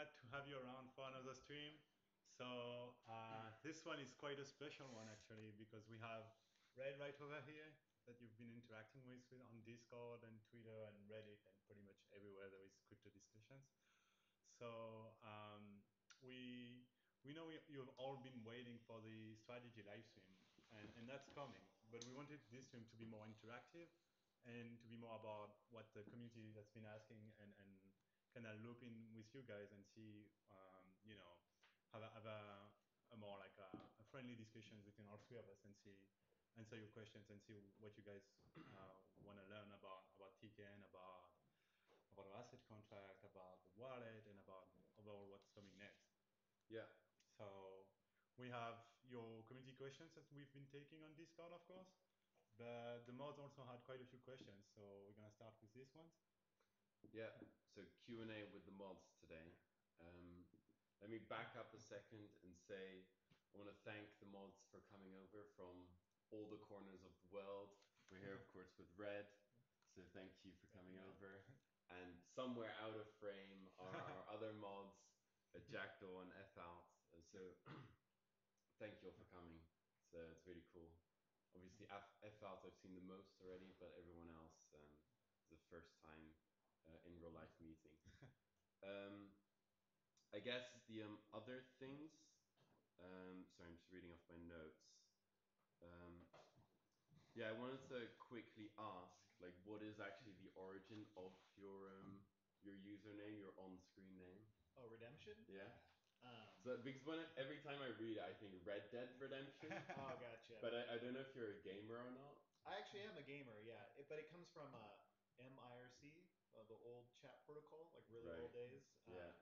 glad to have you around for another stream. So this one is quite a special one actually because we have Red right over here that you've been interacting with on Discord and Twitter and Reddit and pretty much everywhere there is crypto discussions. So we we know you've all been waiting for the strategy live stream, and that's coming. But we wanted this stream to be more interactive and to be more about what the community has been asking and kind of loop in with you guys and see, have a more like a friendly discussion between all three of us and see answer your questions and see what you guys want to learn about TKN, about our asset contract, about the wallet, and about overall what's coming next. Yeah. So we have your community questions that we've been taking on Discord, of course, but the mods also had quite a few questions, so we're gonna start with these ones. Yeah. So Q&A with the mods today. Let me back up a second and say I want to thank the mods for coming over from all the corners of the world. We're here, of course, with Red, so thank you for coming over. And somewhere out of frame are our other mods, Jackdaw and F-Out. So thank you all for coming. So it's really cool. Obviously, F-Out I've seen the most already, but everyone else is the first time in real life meeting. I guess the other things, sorry, I'm just reading off my notes. Yeah, I wanted to quickly ask, like, what is actually the origin of your username, your on-screen name? Oh, Redemption? Yeah. So because every time I read it, I think Red Dead Redemption. Oh, gotcha. But I don't know if you're a gamer or not. I actually am a gamer, yeah. But it comes from MIRC, the old chat protocol, like really old days. Yeah.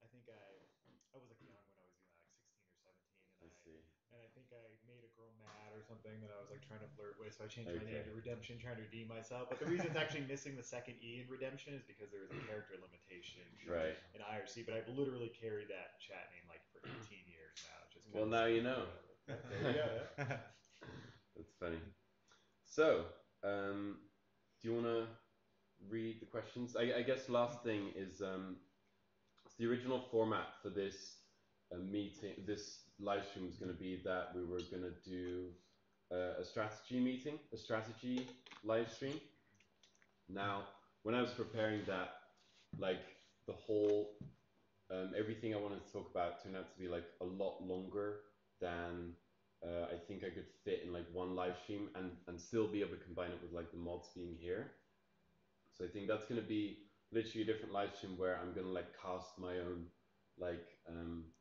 I think I was like young when I was doing that, like 16 or 17, and I see. And I think I made a girl mad or something that I was like trying to flirt with, so I changed my name to Redemption, trying to redeem myself. But the reason it's actually missing the second E in Redemption is because there was a character limitation in IRC. But I've literally carried that chat name like for 18 years now. It's just well, now you know. There you go. Yeah. That's funny. So, do you want to read the questions? I guess last thing is the original format for this meeting, this live stream was going to be that we were going to do a strategy meeting, a strategy live stream. Now, when I was preparing that, like the whole, everything I wanted to talk about turned out to be like a lot longer than I think I could fit in like one live stream and still be able to combine it with like the mods being here. So I think that's going to be literally a different live stream where I'm going to like cast my own, like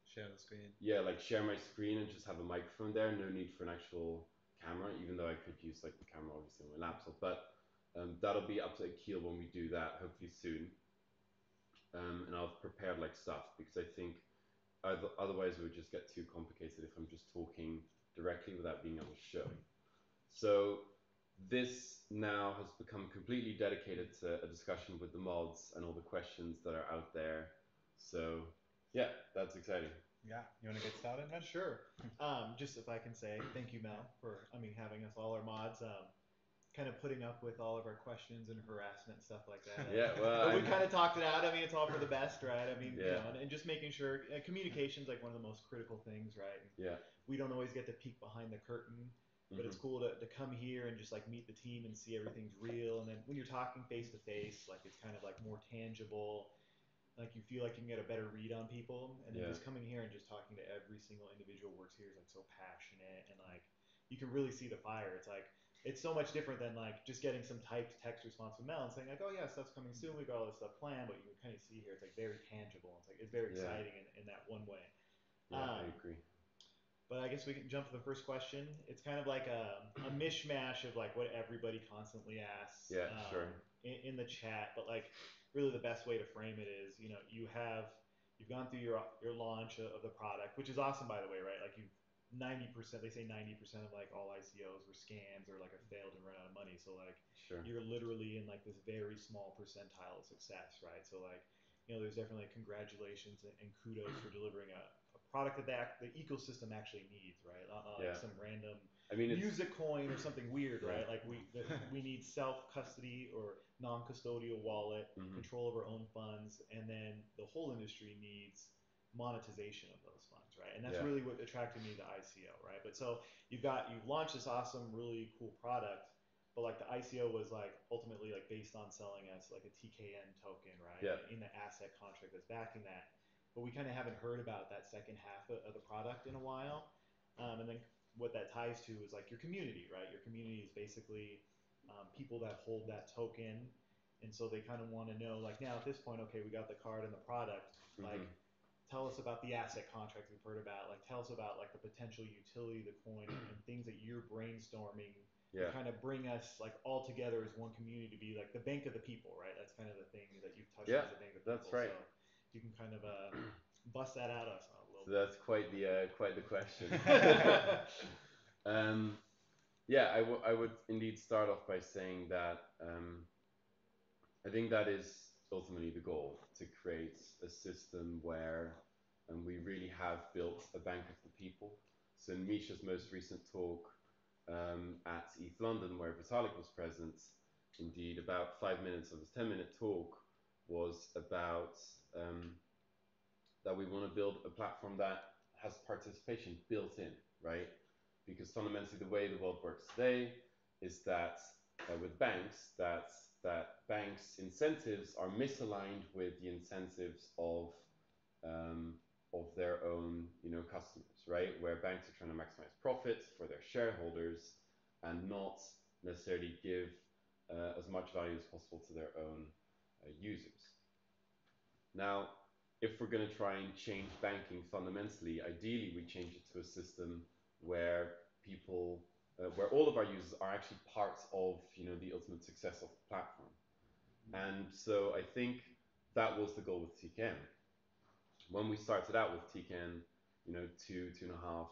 share the screen. Yeah, like share my screen and just have a microphone there. No need for an actual camera, even though I could use like the camera obviously on my laptop. But that'll be up to Akil when we do that, hopefully soon. And I've prepared like stuff because I think otherwise it would just get too complicated if I'm just talking directly without being able to show. So this now has become completely dedicated to a discussion with the mods and all the questions that are out there. So yeah, that's exciting. Yeah, you want to get started, man? Sure. Just if I can say thank you, Mel, for having us all our mods. Kind of putting up with all of our questions and harassment and stuff like that. Yeah, well, but we kind of talked it out. I mean, it's all for the best, right? I mean, yeah. You know, and just making sure communication is like one of the most critical things, right? And yeah. We don't always get to peek behind the curtain, but it's cool to come here and just like meet the team and see everything's real. And then when you're talking face to face, like it's kind of like more tangible. Like you feel like you can get a better read on people, and then just coming here and just talking to every single individual who works here is like so passionate, and like you can really see the fire. It's like it's so much different than like just getting some typed text response from Mel and saying like, oh yeah, stuff's coming soon, we got all this stuff planned, but you can kind of see here it's like very tangible. It's like it's very exciting in that one way. Yeah, I agree. But I guess we can jump to the first question. It's kind of like a mishmash of like what everybody constantly asks in the chat. But like really the best way to frame it is, you know, you've gone through your launch of the product, which is awesome, by the way, right? Like 90%, they say 90% of like all ICOs were scams or like have failed and run out of money. So like you're literally in like this very small percentile of success, right? So like, you know, there's definitely like congratulations and kudos for delivering a product that the ecosystem actually needs, right? Not like some random I mean, it's music coin or something weird, right? right. Like we need self custody or non custodial wallet, control of our own funds, and then the whole industry needs monetization of those funds, right? And that's Yeah. really what attracted me to ICO, right? But so you've launched this awesome, really cool product, but like the ICO was like ultimately like based on selling as like a TKN token, right? Yeah. In the asset contract that's backing that. But we kind of haven't heard about that second half of the product in a while. And then what that ties to is like your community, right? Your community is basically people that hold that token. And so they kind of want to know, like, now at this point, okay, we got the card and the product. Like, tell us about the asset contract we've heard about. Like, tell us about like the potential utility of the coin and things that you're brainstorming to kind of bring us like all together as one community to be like the bank of the people, right? That's kind of the thing that you've touched on as the bank of the people. That's right. So you can kind of bust that out us a little So bit. that's quite the question. Yeah, I would indeed start off by saying that I think that is ultimately the goal, to create a system where we really have built a bank of the people. So in Misha's most recent talk at ETH London, where Vitalik was present, indeed about 5 minutes of his 10-minute talk was about that we want to build a platform that has participation built in, right? Because fundamentally the way the world works today is that with banks, that banks' incentives are misaligned with the incentives of their own, customers, right? Where banks are trying to maximize profits for their shareholders and not necessarily give as much value as possible to their own users. Now, if we're going to try and change banking fundamentally, ideally we change it to a system where people, where all of our users are actually parts of, the ultimate success of the platform. And so I think that was the goal with TKN. When we started out with TKN, 2.5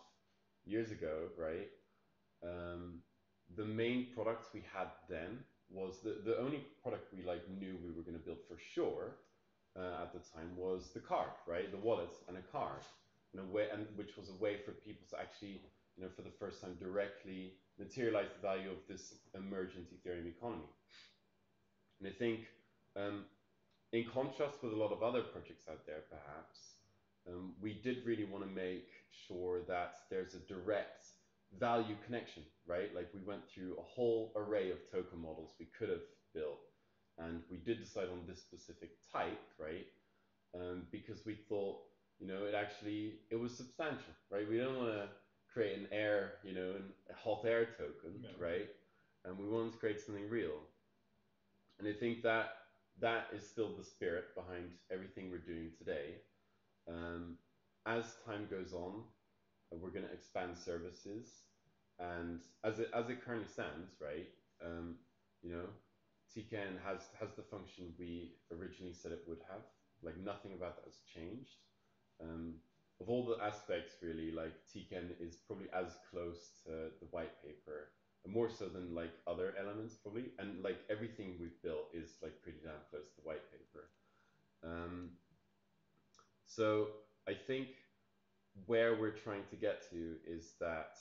years ago, right? The main product we had then was the only product we knew we were going to build for sure at the time was the card, right? The wallet and a card, which was a way for people to actually, for the first time directly materialize the value of this emergent Ethereum economy. And I think, in contrast with a lot of other projects out there, perhaps, we did really want to make sure that there's a direct value connection, right? Like we went through a whole array of token models we could have built, and we did decide on this specific type, right? Because we thought, it was substantial, right? We don't want to create an air, a hot air token, right? And we wanted to create something real. And I think that is still the spirit behind everything we're doing today. As time goes on, we're going to expand services, and as it currently stands, right? TKN has the function we originally said it would have. Like nothing about that has changed. Of all the aspects, really, like TKN is probably as close to the white paper, more so than like other elements probably, and like everything we've built is like pretty damn close to the white paper. So I think where we're trying to get to is that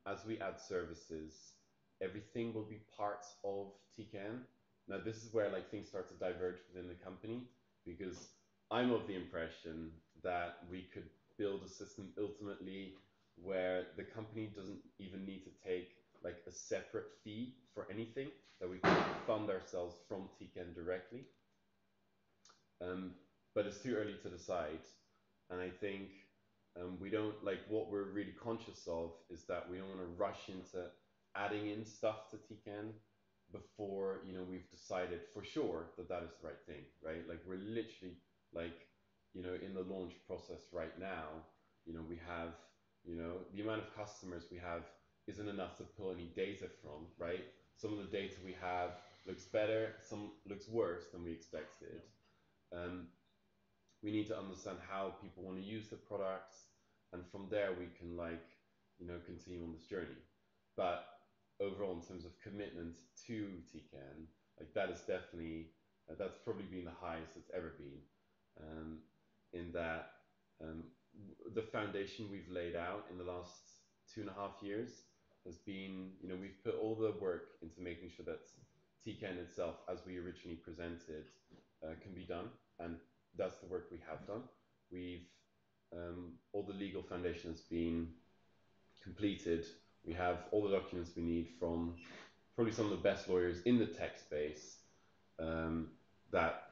as we add services, everything will be parts of TKN. Now this is where like things start to diverge within the company, because I'm of the impression that we could build a system ultimately where the company doesn't even need to take like a separate fee for anything, that we can fund ourselves from TKN directly. But it's too early to decide. And I think we don't, like, what we're really conscious of is that we don't want to rush into adding in stuff to TKN before, we've decided for sure that that is the right thing, right? Like we're literally like, in the launch process right now, we have, the amount of customers we have isn't enough to pull any data from, right? Some of the data we have looks better, some looks worse than we expected. We need to understand how people want to use the products, and from there we can continue on this journey. But overall, in terms of commitment to TKN, like that is definitely that's probably been the highest it's ever been. In that the foundation we've laid out in the last 2.5 years has been, we've put all the work into making sure that TCAN itself, as we originally presented, can be done, and that's the work we have done. We've all the legal foundation has been completed. We have all the documents we need from probably some of the best lawyers in the tech space that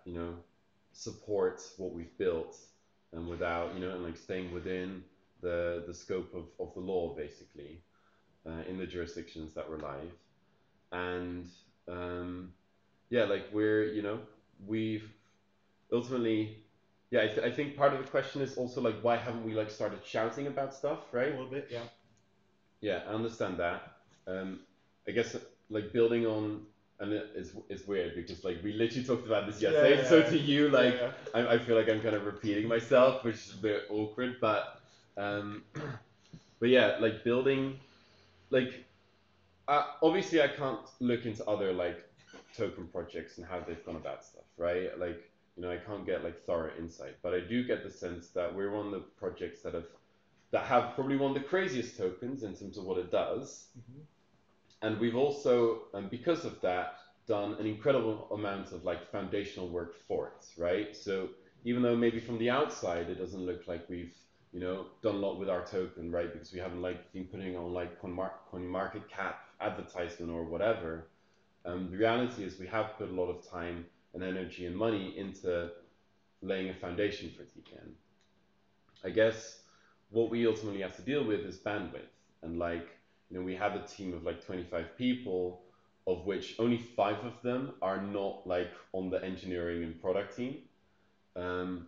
support what we've built, and without and like staying within the scope of the law, basically, in the jurisdictions that we're live. And yeah, like we've ultimately, yeah, I think part of the question is also like, why haven't we like started shouting about stuff, right? A little bit, yeah. Yeah, I understand that. I guess like building on, and it's weird because like we literally talked about this yesterday. Yeah, so to you, like yeah. I feel like I'm kind of repeating myself, which is a bit awkward. But but yeah, like building, like obviously I can't look into other like token projects and how they've gone about stuff, right? Like I can't get like thorough insight, but I do get the sense that we're one of the projects that have probably one of the craziest tokens in terms of what it does. Mm-hmm. And we've also, because of that, done an incredible amount of like foundational work for it, right? So even though maybe from the outside it doesn't look like we've done a lot with our token, right? Because we haven't like been putting on like CoinMarketCap advertisement or whatever. The reality is we have put a lot of time and energy and money into laying a foundation for TCAN. I guess what we ultimately have to deal with is bandwidth. And like, we have a team of like 25 people, of which only 5 of them are not like on the engineering and product team. And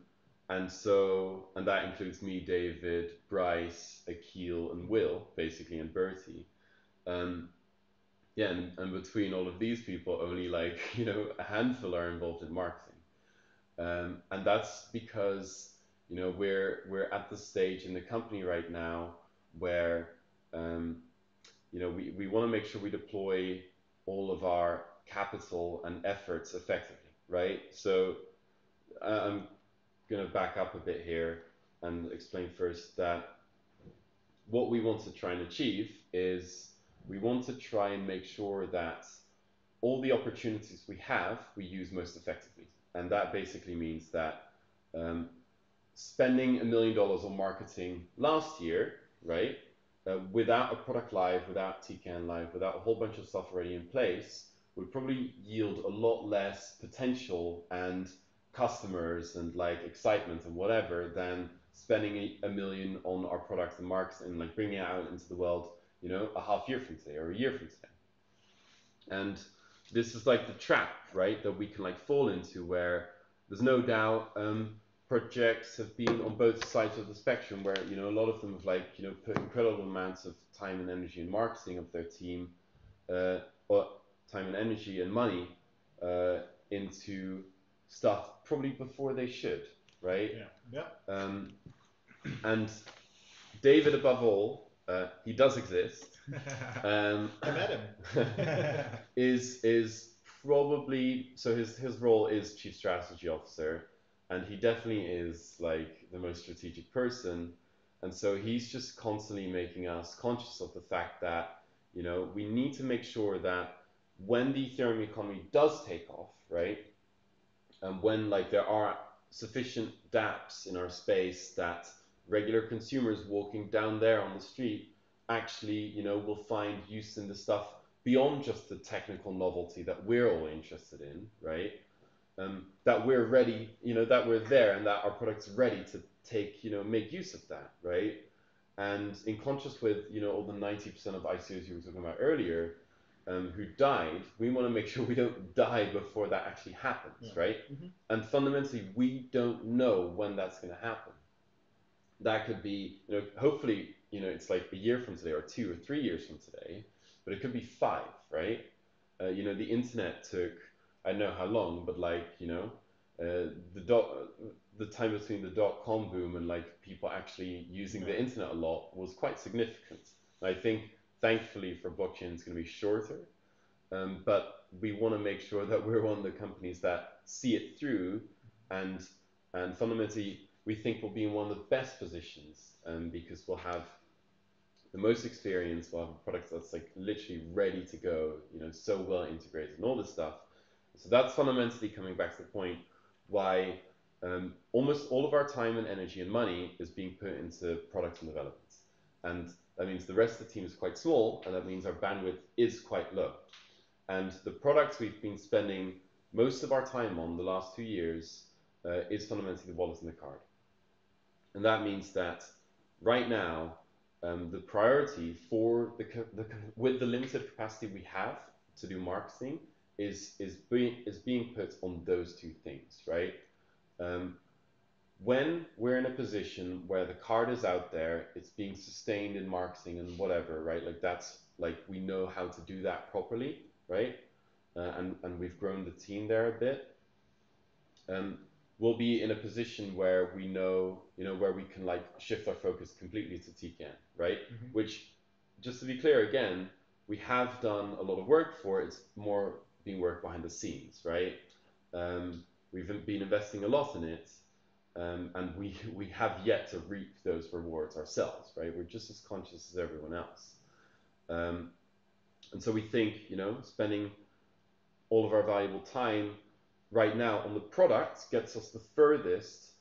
that includes me, David, Bryce, Akil, and Will, basically, and Bertie. Yeah, and between all of these people, only like, a handful are involved in marketing. And that's because we're at the stage in the company right now where we want to make sure we deploy all of our capital and efforts effectively, right? So I'm going to back up a bit here and explain first that what we want to try and achieve is we want to try and make sure that all the opportunities we have, we use most effectively. And that basically means that spending $1 million on marketing last year, right, without a product live, without TCAN live, without a whole bunch of stuff already in place, would probably yield a lot less potential and customers and like excitement and whatever than spending $1 million on our product and marketing and like bringing it out into the world, a half year from today or a year from today. And this is like the trap, right, that we can like fall into, where there's no doubt projects have been on both sides of the spectrum, where a lot of them have like put incredible amounts of time and energy and marketing of their team, or time and energy and money into stuff probably before they should, right? Yeah. And David, above all, he does exist. I met him. is probably, so his role is chief strategy officer, and he definitely is like the most strategic person, and so he's just constantly making us conscious of the fact that we need to make sure that when the Ethereum economy does take off, right, and when like there are sufficient dApps in our space that regular consumers walking down there on the street actually will find use in the stuff beyond just the technical novelty that we're all interested in, right? That we're ready, that we're there, and that our product's ready to take, make use of that, right? And in contrast with all the 90% of ICOs you were talking about earlier, who died, we want to make sure we don't die before that actually happens, right? Mm-hmm. And fundamentally, we don't know when that's going to happen. That could be, hopefully, it's like a year from today, or 2 or 3 years from today, but it could be 5, right? The internet took, I don't know how long, but like, the time between the dot-com boom and like people actually using the internet a lot was quite significant. And I think, thankfully for blockchain, it's going to be shorter, but we want to make sure that we're one of the companies that see it through, and fundamentally we think we'll be in one of the best positions, because we'll have the most experience, we'll have a product that's like literally ready to go, you know, so well integrated and all this stuff. So that's fundamentally coming back to the point why almost all of our time and energy and money is being put into product and development. And that means the rest of the team is quite small, and that means our bandwidth is quite low. And the products we've been spending most of our time on the last 2 years is fundamentally the wallet and the card. And that means that right now, the priority for with the limited capacity we have to do marketing is being put on those two things, right? When we're in a position where the card is out there, it's being sustained in marketing and whatever, right? Like that's like we know how to do that properly, right? And we've grown the team there a bit. We'll be in a position where we know, you know, where we can like shift our focus completely to TCAN, right? Which, just to be clear again, we have done a lot of work for. It's more being work behind the scenes, right? We've been investing a lot in it, and we have yet to reap those rewards ourselves, right? We're just as conscious as everyone else, and so we think, you know, spending all of our valuable time right now on the product gets us the furthest,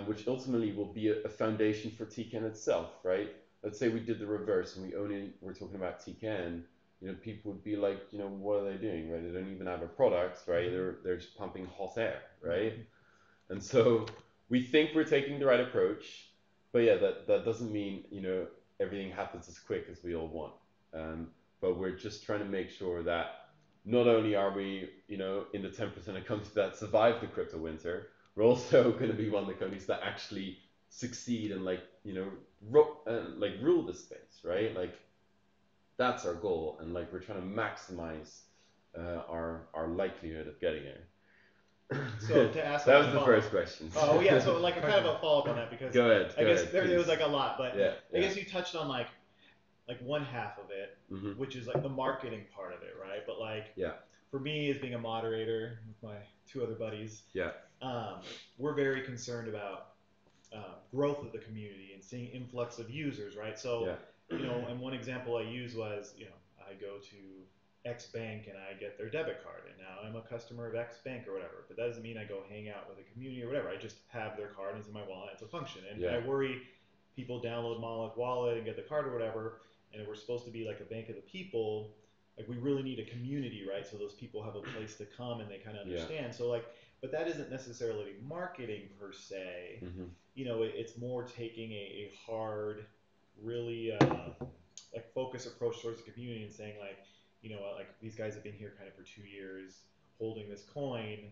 which ultimately will be a foundation for TCAN itself, right? Let's say we did the reverse and we only were talking about TCAN, you know, people would be like, you know, what are they doing, right? They don't even have a product, right? They're just pumping hot air, right? And so we think we're taking the right approach, but yeah, that doesn't mean, you know, everything happens as quick as we all want. But we're just trying to make sure that not only are we, you know, in the 10% of companies that survive the crypto winter, we're also going to be one of the companies that actually succeed and like, you know, rule the space, right? Like that's our goal, and like we're trying to maximize our likelihood of getting there. So to ask that was a the first question. Oh yeah, so like a kind of a follow up on that, because Go ahead. I guess there was like a lot, but yeah, I guess you touched on like one half of it, which is like the marketing part of it, right? But like for me, as being a moderator with my two other buddies, we're very concerned about growth of the community and seeing influx of users, right? So you know, and one example I use was, you know, I go to X bank and I get their debit card, and now I'm a customer of X bank or whatever. But that doesn't mean I go hang out with a community or whatever. I just have their card and it's in my wallet. It's a function, and I worry people download Monolith wallet and get the card or whatever. And if we're supposed to be like a bank of the people, like we really need a community, right? So those people have a place to come and they kind of understand. So like, but that isn't necessarily marketing per se. You know, it's more taking a hard, really like focused approach towards the community and saying like, you know, like these guys have been here kind of for 2 years holding this coin.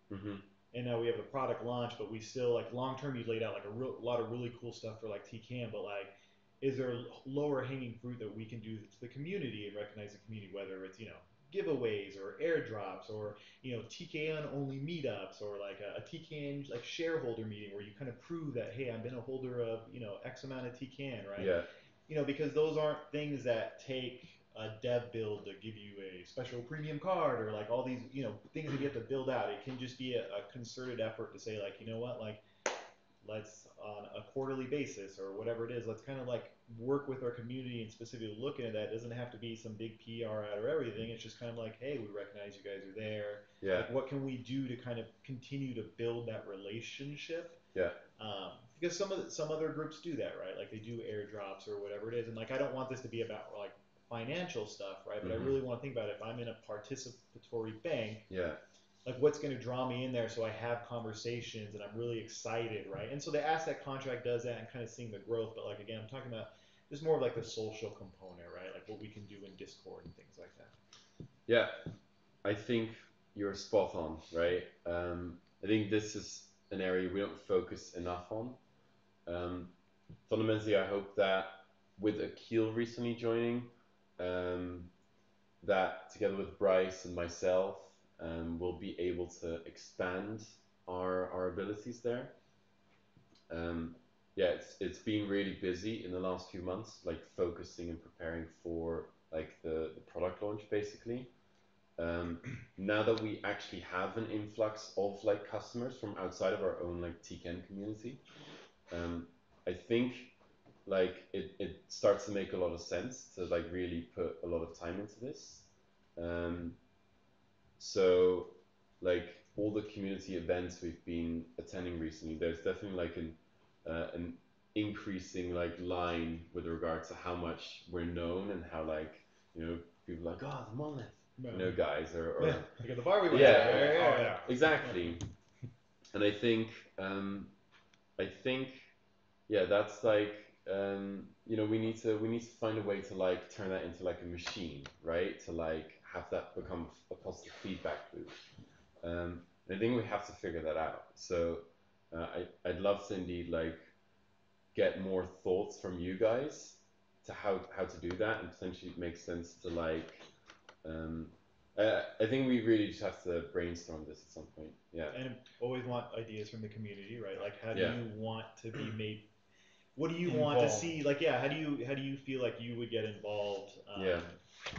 And now we have the product launch, but we still like long term. You laid out like a lot of really cool stuff for like TCAN, but like, is there lower hanging fruit that we can do to the community and recognize the community, whether it's, you know, giveaways or airdrops or, you know, TKN only meetups or like a TKN like shareholder meeting where you kind of prove that, hey, I've been a holder of, you know, X amount of TKN, right? You know, because those aren't things that take a dev build to give you a special premium card or like all these, you know, things that you have to build out. It can just be a concerted effort to say like, you know what, like let's on a quarterly basis or whatever it is, let's kind of like work with our community and specifically looking at that. It doesn't have to be some big PR ad or everything. It's just kind of like, hey, we recognize you guys are there. Like, what can we do to kind of continue to build that relationship? Because some other groups do that, right? Like they do airdrops or whatever it is. And like, I don't want this to be about like financial stuff, right? But I really want to think about it. If I'm in a participatory bank, like what's going to draw me in there so I have conversations and I'm really excited, right? And so the asset contract does that and kind of seeing the growth. But like, again, I'm talking about just more of like the social component, right? Like what we can do in Discord and things like that. Yeah, I think you're spot on, right? I think this is an area we don't focus enough on. Fundamentally, I hope that with Akil recently joining, that together with Bryce and myself, we'll be able to expand our abilities there. Yeah, it's been really busy in the last few months, like focusing and preparing for like the product launch basically. Now that we actually have an influx of like customers from outside of our own like TCAN community, I think like it starts to make a lot of sense to like really put a lot of time into this. Um, so like all the community events we've been attending recently, there's definitely like an increasing like line with regard to how much we're known and how like people are like, oh, the Monolith, guys, or Like at the bar we went yeah, to. Yeah. exactly. And I think yeah, that's like we need to find a way to like turn that into like a machine, right? To like have that become a positive feedback loop. And I think we have to figure that out. So I'd love to indeed like get more thoughts from you guys to how to do that, and potentially it makes sense to like I think we really just have to brainstorm this at some point. Yeah. And always want ideas from the community, right? Like, how do Yeah. you want to be made? What do you want to see? Like, yeah, how do you feel like you would get involved? Yeah.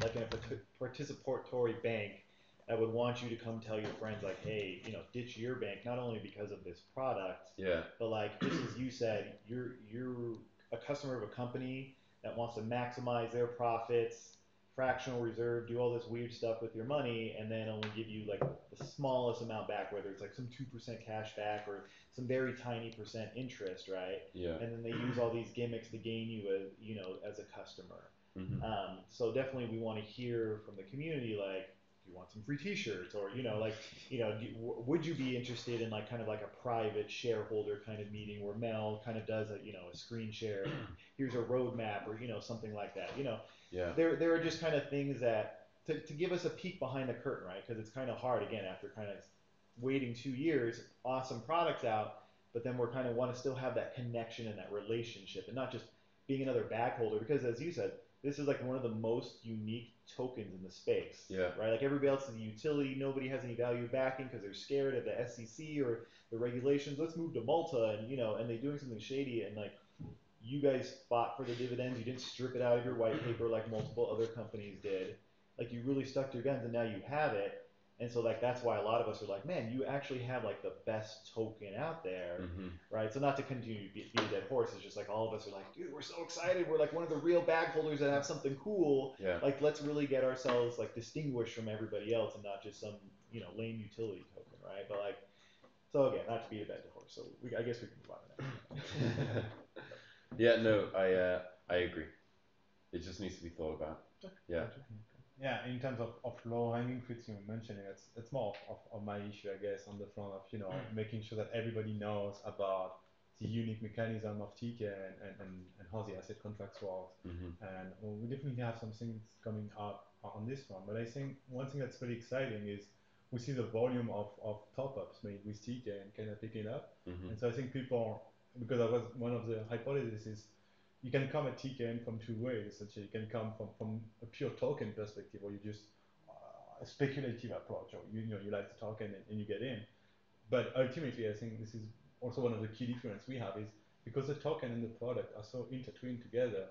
Like in a participatory bank that would want you to come tell your friends, like, hey, ditch your bank, not only because of this product, Yeah. but like just as you said, you're a customer of a company that wants to maximize their profits, fractional reserve, do all this weird stuff with your money, and then only give you like the smallest amount back, whether it's like some 2% cash back or some very tiny percent interest, right? Yeah. And then they use all these gimmicks to gain you as a customer. Mm-hmm. So definitely we want to hear from the community, like, do you want some free T-shirts, or would you be interested in like kind of like a private shareholder kind of meeting where Mel kind of does a screen share, and here's a roadmap, or something like that. Yeah. There are just kind of things that to give us a peek behind the curtain, right? Because it's kind of hard again after kind of waiting 2 years, awesome products out, but then we're kind of want to still have that connection and that relationship, and not just being another bag holder, because as you said, this is like one of the most unique tokens in the space. Yeah. Right? Like everybody else is a utility. Nobody has any value backing because they're scared of the SEC or the regulations. Let's move to Malta, and they're doing something shady, and like you guys fought for the dividends. You didn't strip it out of your white paper like multiple other companies did. Like you really stuck to your guns, and now you have it. And so like that's why a lot of us are like, man, you actually have like the best token out there, right? So not to continue to beat a dead horse, it's just like all of us are like, dude, we're so excited. We're like one of the real bag holders that have something cool. Yeah. Like let's really get ourselves like distinguished from everybody else, and not just some lame utility token, right? But like, so again, not to beat a dead horse. So I guess we can move on to that. Yeah. No, I agree. It just needs to be thought about. Yeah. Yeah, in terms of low-hanging fruits you were mentioning, it's more of my issue, I guess, on the front of making sure that everybody knows about the unique mechanism of TK and how the asset contracts work. And we definitely have some things coming up on this one. But I think one thing that's pretty exciting is we see the volume of top-ups made with TK and kind of picking up. And so I think people, because that was one of the hypotheses, is you can come at TKN from two ways. Essentially, you can come from a pure token perspective, or you just a speculative approach, or you like the token and you get in. But ultimately, I think this is also one of the key difference we have is because the token and the product are so intertwined together.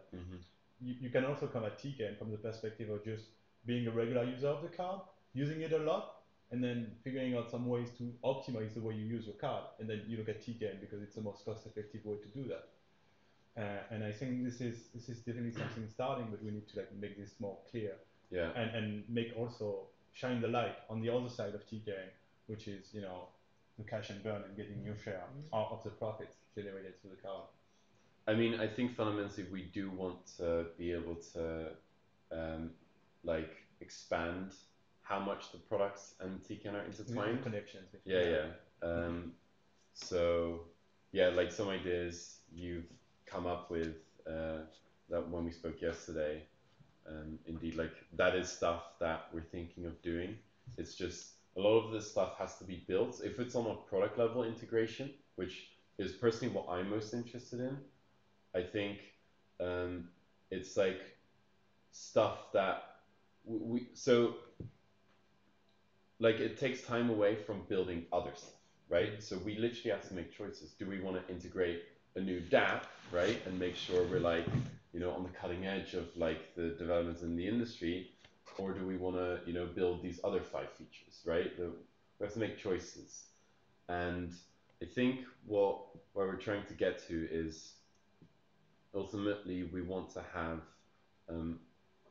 You can also come at TKN from the perspective of just being a regular user of the card, using it a lot, and then figuring out some ways to optimize the way you use your card, and then you look at TKN because it's the most cost-effective way to do that. And I think this is definitely something starting, but we need to like make this more clear. Yeah. And make also shine the light on the other side of TK, which is the cash and burn and getting your share out of the profits generated through the card. I mean, I think fundamentally we do want to be able to like expand how much the products and TKN are intertwined. Connections. Yeah. So yeah, like some ideas you've come up with that when we spoke yesterday. Indeed, like that is stuff that we're thinking of doing. It's just a lot of this stuff has to be built. If it's on a product level integration, which is personally what I'm most interested in, I think it's like stuff that so like it takes time away from building other stuff, right? So we literally have to make choices. Do we want to integrate a new DApp, right, and make sure we're like on the cutting edge of like the developments in the industry, or do we want to build these other 5 features, right? We have to make choices, and I think what we're trying to get to is ultimately we want to have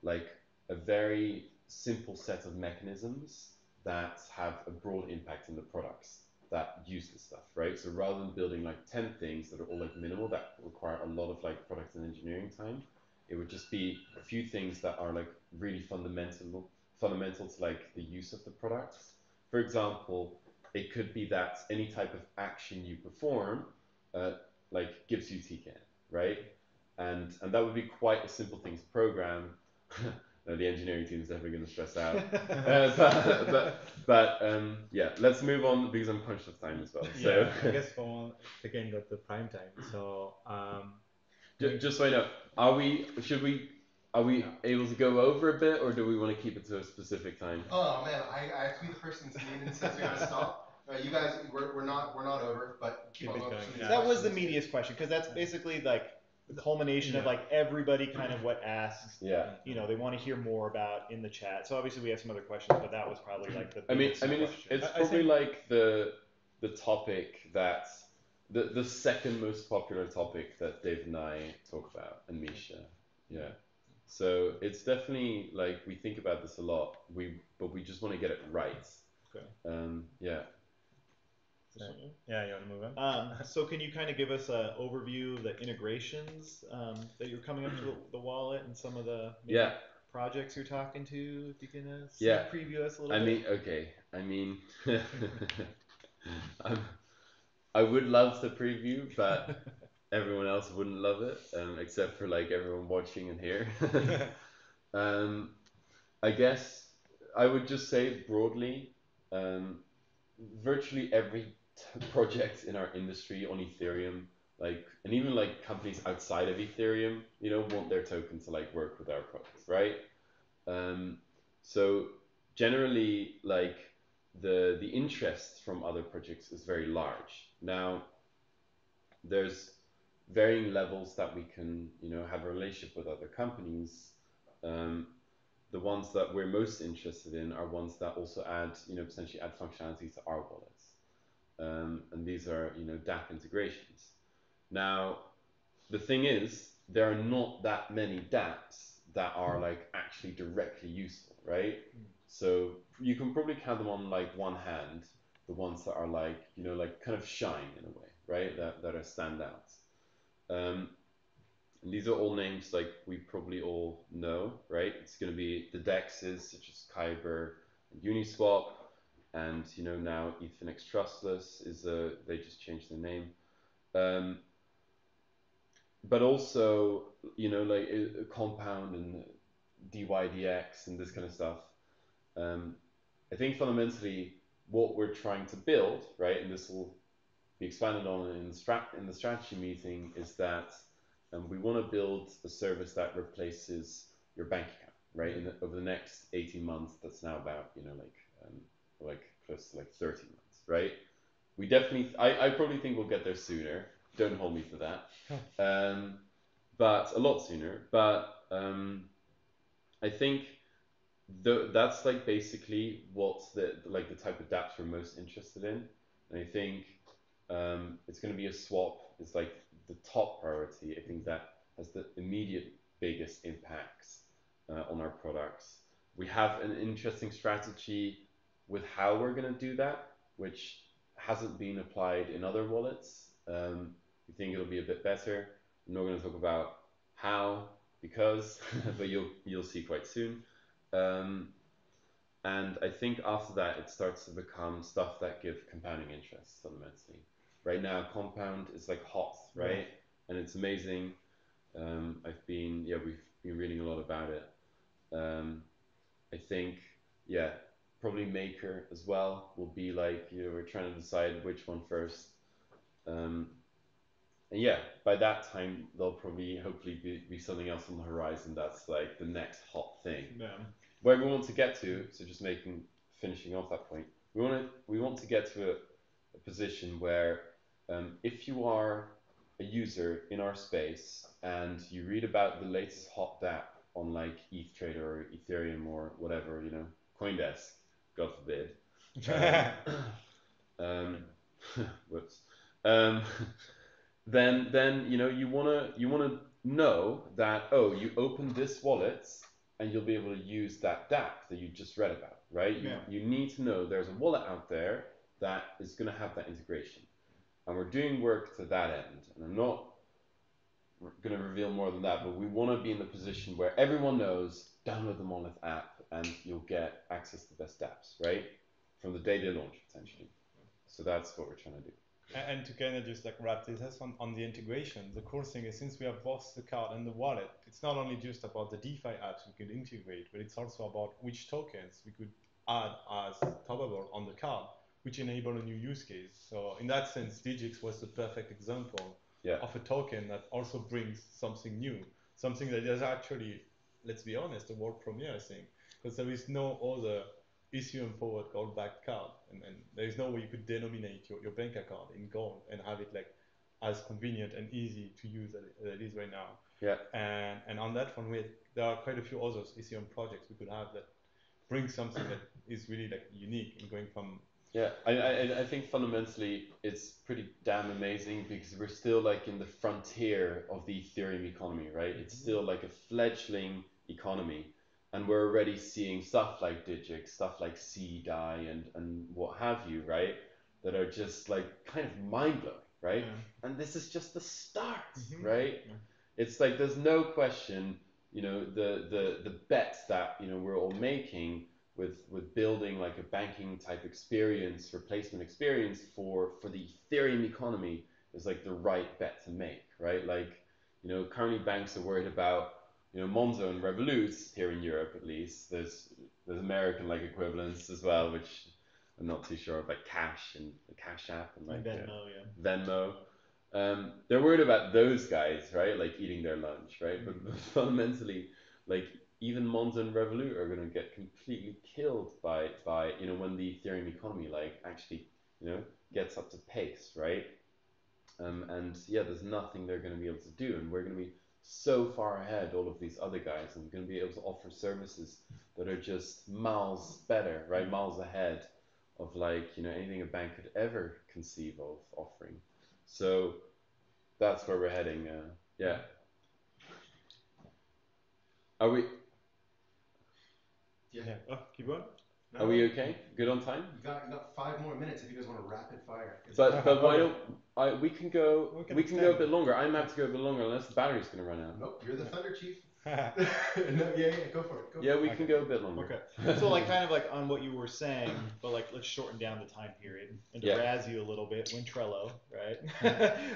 like a very simple set of mechanisms that have a broad impact on the products that use this stuff, right? So rather than building like 10 things that are all like minimal that require a lot of like product and engineering time, it would just be a few things that are like really fundamental to like the use of the products. For example, it could be that any type of action you perform like gives you TKN, right? And that would be quite a simple thing to program. No, the engineering team is definitely going to stress out. Yeah, let's move on because I'm conscious of time as well. So Yeah, I guess for again got the prime time. So just so I know, are we able to go over a bit, or do we want to keep it to a specific time? Oh man, I have to be the person that's mean and says we gotta stop. You guys, we're not over, but keep on it going. going, So yeah. that was the meatiest question because that's basically like the culmination of like everybody kind of what asks. Yeah. You know, they want to hear more about in the chat. So obviously we have some other questions, but that was probably like the I mean, biggest question. it's probably like the topic that the second most popular topic that Dave and I talk about, and Misha. Yeah. So it's definitely like we think about this a lot. But we just want to get it right. Okay. Yeah. Yeah, you want to move on? So can you kind of give us an overview of the integrations that you're coming up to the wallet and some of the projects you're talking to? If you can preview us a little bit. I mean, okay. I mean, I would love to preview, but everyone else wouldn't love it, except for like everyone watching and here. I guess I would just say broadly, virtually every project in our industry on Ethereum, like, and even like companies outside of Ethereum, you know, want their token to like work with our products, right? So generally, like the interest from other projects is very large. Now, there's varying levels that we can, you know, have a relationship with other companies. The ones that we're most interested in are ones that also add, you know, potentially add functionality to our wallets. And these are, you know, DApp integrations. Now, the thing is, there are not that many dApps that are like actually directly useful, right? So you can probably count them on like one hand, the ones that are like, you know, like kind of shine in a way, right? That are standouts. And these are all names like we probably all know, right? It's going to be the DEXs such as Kyber and Uniswap, and you know now Ethernex Trustless is they just changed their name. But also, you know, like Compound and DYDX and this kind of stuff. I think fundamentally what we're trying to build, right, and this will be expanded on in the strategy meeting, is that we want to build a service that replaces your bank account, right? Over the next 18 months, that's now about, you know, like close to like 30 months, right? We definitely, I probably think we'll get there sooner. Don't hold me for that. But a lot sooner. But I think that's like basically what's the type of dApps we're most interested in. And I think it's going to be a swap. It's like the top priority. I think that has the immediate biggest impacts on our products. We have an interesting strategy with how we're going to do that, which hasn't been applied in other wallets. We think it'll be a bit better. I'm not going to talk about how, because, but you'll see quite soon. And I think after that, it starts to become stuff that give compounding interest fundamentally. Right now, Compound is like hot, right? Yeah. And it's amazing. We've been reading a lot about it. I think, probably Maker as well will be like, you know, we're trying to decide which one first. And yeah, by that time, there'll probably hopefully be something else on the horizon that's like the next hot thing. Yeah. Where we want to get to, so just finishing off that point, we want to get to a position where if you are a user in our space and you read about the latest hot dApp on like ETH or Ethereum or whatever, you know, CoinDesk, God forbid. Whoops. Then you know you wanna know that, oh, you open this wallet and you'll be able to use that DApp that you just read about, right? You need to know there's a wallet out there that is going to have that integration. And we're doing work to that end. And I'm not going to reveal more than that, but we want to be in the position where everyone knows, download the Monolith app and you'll get access to the best dApps, right? From the day they launch, potentially. So that's what we're trying to do. And to kind of just like wrap this up on the integration, the cool thing is since we have both the card and the wallet, it's not only just about the DeFi apps we could integrate, but it's also about which tokens we could add as toppable on the card, which enable a new use case. So in that sense, Digix was the perfect example of a token that also brings something new, something that is actually, let's be honest, a world premiere thing, because there is no other Ethereum forward gold-backed card, and there is no way you could denominate your bank account in gold and have it like as convenient and easy to use as it is right now. Yeah. And on that one, there are quite a few other Ethereum projects we could have that bring something that is really like unique in going from. Yeah, I think fundamentally it's pretty damn amazing because we're still like in the frontier of the Ethereum economy, right? It's still like a fledgling economy. And we're already seeing stuff like Digix, stuff like CDAI and what have you, right? That are just like kind of mind-blowing, right? Yeah. And this is just the start, right? Yeah. It's like there's no question, you know, the bets that, you know, we're all making with building like a banking type experience, replacement experience for the Ethereum economy is like the right bet to make, right? Like, you know, currently banks are worried about, you know, Monzo and Revolut here in Europe at least. There's American like equivalents as well, which I'm not too sure of, like Cash and the Cash App and like Venmo. They're worried about those guys, right? Like eating their lunch, right? But fundamentally, like even Monzo and Revolut are going to get completely killed by you know, when the Ethereum economy like actually, you know, gets up to pace, right? And yeah, there's nothing they're going to be able to do, and we're going to be so far ahead all of these other guys, and we're going to be able to offer services that are just miles better, right? Miles ahead of like, you know, anything a bank could ever conceive of offering. So that's where we're heading. Yeah. Are we? Yeah. Oh, keep going. No. Are we okay? Good on time? You got 5 more minutes if you guys want to rapid fire. But why don't we can go a bit longer. I'm happy to go a bit longer unless the battery's going to run out. Nope, you're the Thunder Chief. No, yeah, go for it. We can go a bit longer. Okay. So like kind of like on what you were saying, but like let's shorten down the time period and to razz you a little bit. When Trello, right?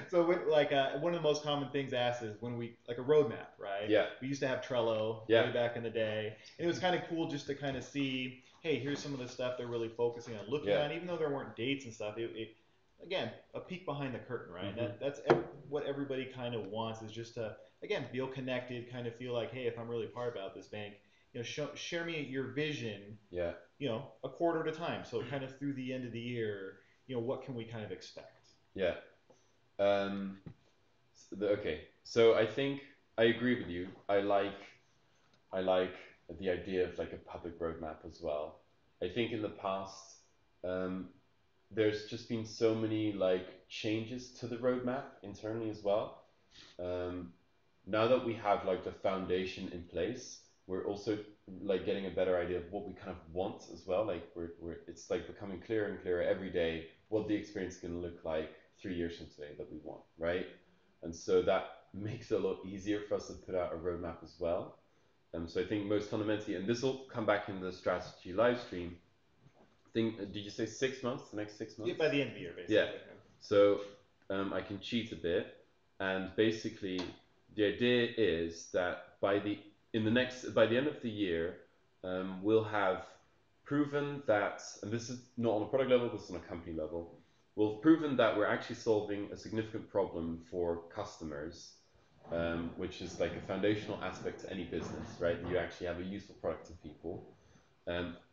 So when, like one of the most common things asked is when we like a roadmap, right? Yeah. We used to have Trello way back in the day, and it was kind of cool just to kind of see, hey, here's some of the stuff they're really focusing on looking on, even though there weren't dates and stuff. It again, a peek behind the curtain, right? That's what everybody kind of wants, is just to, again, feel connected, kind of feel like, hey, if I'm really part about this bank, you know, share me your vision, you know, a quarter at a time. So kind of through the end of the year, you know, what can we kind of expect? Yeah. Okay. So I think I agree with you. I like the idea of like a public roadmap as well. I think in the past, there's just been so many like changes to the roadmap internally as well. Now that we have like the foundation in place, we're also like getting a better idea of what we kind of want as well. Like it's like becoming clearer and clearer every day what the experience is going to look like 3 years from today that we want, right? And so that makes it a lot easier for us to put out a roadmap as well. So I think most fundamentally, and this will come back in the strategy live stream. Did you say 6 months? The next 6 months? Yeah, by the end of the year, basically. Yeah. So I can cheat a bit, and basically the idea is that by the end of the year, we'll have proven that, and this is not on a product level, this is on a company level, we'll have proven that we're actually solving a significant problem for customers, which is like a foundational aspect to any business, right? You actually have a useful product to people.